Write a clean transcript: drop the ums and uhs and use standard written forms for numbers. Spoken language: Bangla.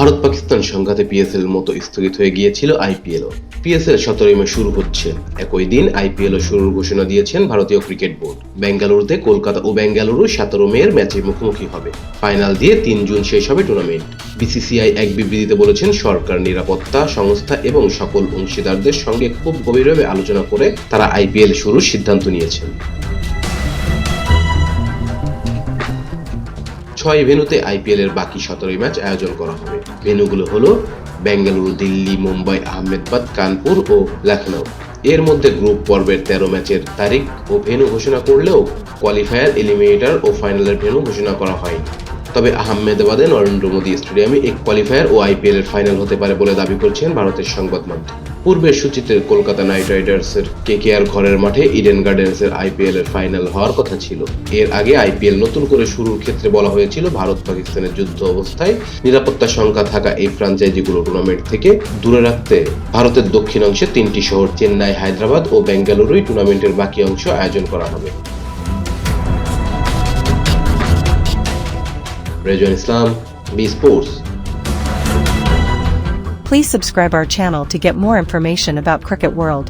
ভারত পাকিস্তান সংঘাতে পিএসএল মতো স্থগিত হয়ে গিয়েছিল আইপিএলও। পিএসএল 17 মে শুরু হচ্ছে। একই দিন আইপিএলও শুরুর ঘোষণা দিয়েছেন ভারতীয় ক্রিকেট বোর্ড। বেঙ্গালুরুতে কলকাতা ও বেঙ্গালুরু 17 মে এর ম্যাচে মুখোমুখি হবে। ফাইনাল দিয়ে 3 জুন শেষ হবে টুর্নামেন্ট। বিসিসিআই এক বিবৃতিতে বলেছেন, সরকার, নিরাপত্তা সংস্থা এবং সকল অংশীদারদের সঙ্গে খুব গভীরভাবে আলোচনা করে তারা আইপিএল শুরুর সিদ্ধান্ত নিয়েছেন। 6 ভেন্যুতে আইপিএল এর বাকি 17 ম্যাচ আয়োজন করা হবে। ভেন্যুগুলো হলো বেঙ্গালুরু, দিল্লি, মুম্বাই, আহমেদাবাদ, কানপুর ও লখনউ। এর মধ্যে গ্রুপ পর্বের 13 ম্যাচের তারিখ ও ভেন্যু ঘোষণা করলেও কোয়ালিফায়ার, এলিমিনেটর ও ফাইনালের ভেন্যু ঘোষণা করা হয়নি। তবে আহমেদাবাদে নরেন্দ্র মোদী স্টেডিয়ামে এক কোয়ালিফায়ার ও আইপিএল এর ফাইনাল হতে পারে বলে দাবি করছেন ভারতের সংবাদ মাধ্যম। পূর্বের সূচিতে কলকাতা নাইট রাইডার্সের কেকেআর ঘরের মাঠে ইডেন গার্ডেন্সের আইপিএল এর ফাইনাল হওয়ার কথা ছিল। এর আগে আইপিএল নতুন করে শুরুর ক্ষেত্রে বলা হয়েছিল, ভারত পাকিস্তানের যুদ্ধ অবস্থায় নিরাপত্তা শঙ্কা থাকা এই ফ্র্যাঞ্চাইজিগুলো টুর্নামেন্ট থেকে দূরে রাখতে ভারতের দক্ষিণাংশে 3টি শহর চেন্নাই, হায়দ্রাবাদ ও বেঙ্গালুরুই টুর্নামেন্টের বাকি অংশ আয়োজন করা হবে। Rezwan Islam, B Sports. Please subscribe our channel to get more information about Cricket World.